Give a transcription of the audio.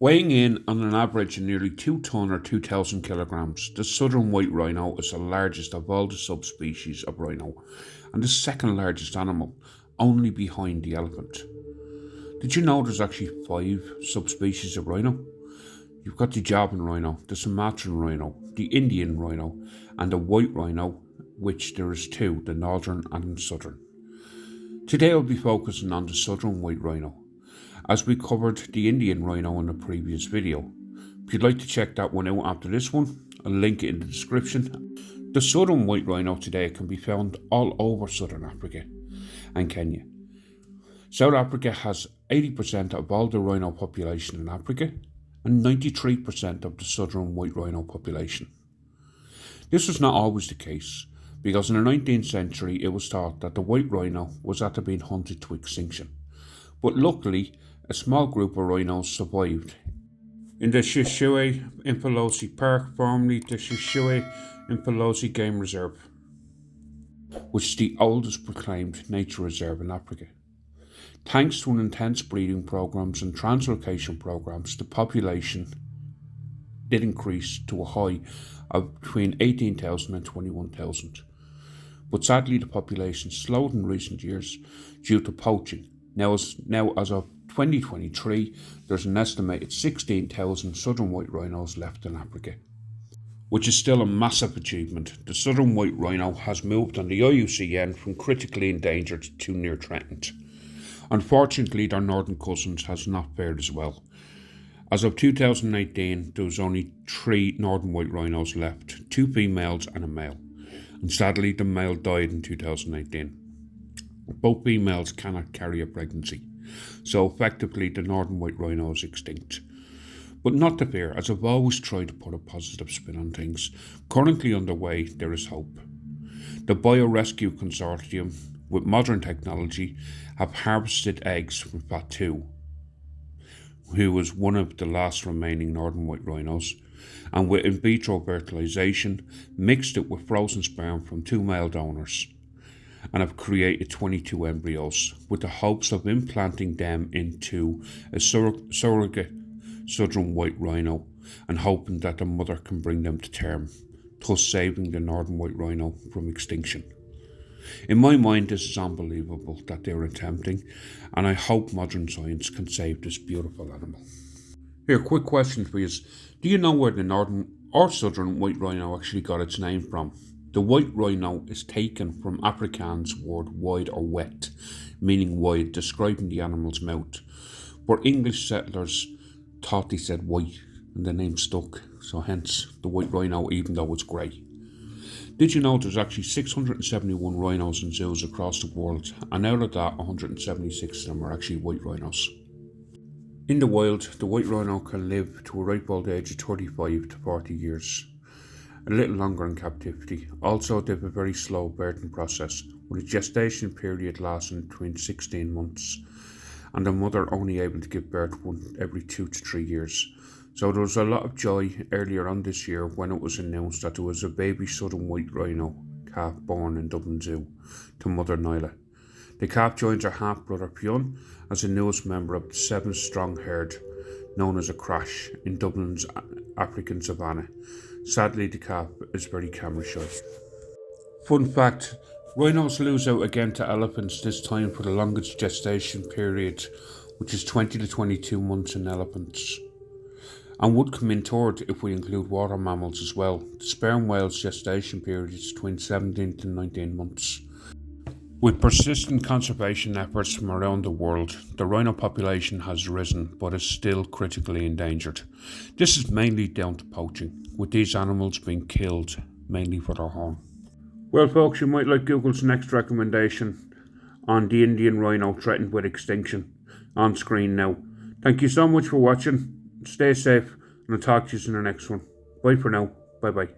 Weighing in on an average of nearly 2 tonne or 2,000 kilograms, the southern white rhino is the largest of all the subspecies of rhino and the second largest animal, only behind the elephant. Did you know there's actually 5 subspecies of rhino? You've got the Javan rhino, the Sumatran rhino, the Indian rhino, and the white rhino, which there is 2, the northern and the southern. Today I'll be focusing on the southern white rhino, as we covered the Indian rhino in the previous video. If you'd like to check that one out after this one, I'll link it in the description. The southern white rhino today can be found all over southern Africa and Kenya. South Africa has 80% of all the rhino population in Africa and 93% of the southern white rhino population. This was not always the case, because in the 19th century it was thought that the white rhino was after being hunted to extinction. But luckily, a small group of rhinos survived in the Shishiwe-Imphalosi Park, formerly the Shishiwe-Imphalosi Game Reserve, which is the oldest proclaimed nature reserve in Africa. Thanks to an intense breeding programs and translocation programs, the population did increase to a high of between 18,000 and 21,000. But sadly, the population slowed in recent years due to poaching. Now as of 2023, there's an estimated 16,000 southern white rhinos left in Africa, which is still a massive achievement. The southern white rhino has moved on the IUCN from critically endangered to near threatened. Unfortunately, their northern cousins has not fared as well. As of 2018, there was only 3 northern white rhinos left, 2 females and a male. And sadly, the male died in 2018. Both females cannot carry a pregnancy, so effectively the northern white rhino is extinct. But not to fear, as I've always tried to put a positive spin on things. Currently underway, there is hope. The Biorescue Consortium, with modern technology, have harvested eggs from Fatu, who was one of the last remaining northern white rhinos, and with in vitro fertilization, mixed it with frozen sperm from 2 male donors, and have created 22 embryos, with the hopes of implanting them into a surrogate southern white rhino, and hoping that the mother can bring them to term, thus saving the northern white rhino from extinction. In my mind, this is unbelievable that they're attempting, and I hope modern science can save this beautiful animal. Here, quick question for you: do you know where the northern or southern white rhino actually got its name from? The white rhino is taken from Afrikaans word wide or wet, meaning wide, describing the animal's mouth. But English settlers thought they said white, and the name stuck, so hence the white rhino, even though it's grey. Did you know there's actually 671 rhinos in zoos across the world, and out of that 176 of them are actually white rhinos? In the wild, the white rhino can live to a ripe old age of 35 to 40 years, a little longer in captivity. Also, they have a very slow birthing process, with a gestation period lasting between 16 months, and the mother only able to give birth one every 2 to 3 years. So there was a lot of joy earlier on this year when it was announced that there was a baby southern white rhino calf born in Dublin Zoo to mother Nyla. The calf joins her half-brother Fionn as the newest member of the 7-strong herd known as a crash in Dublin's African savannah. Sadly, the calf is very camera shy. Fun fact: rhinos lose out again to elephants, this time for the longest gestation period, which is 20 to 22 months in elephants, and would come in third if we include water mammals as well. The sperm whale's gestation period is between 17 to 19 months. With persistent conservation efforts from around the world, the rhino population has risen but is still critically endangered. This is mainly down to poaching, with these animals being killed mainly for their horn. Well folks, you might like Google's next recommendation on the Indian rhino threatened with extinction on screen now. Thank you so much for watching. Stay safe, and I'll talk to you in the next one. Bye for now. Bye bye.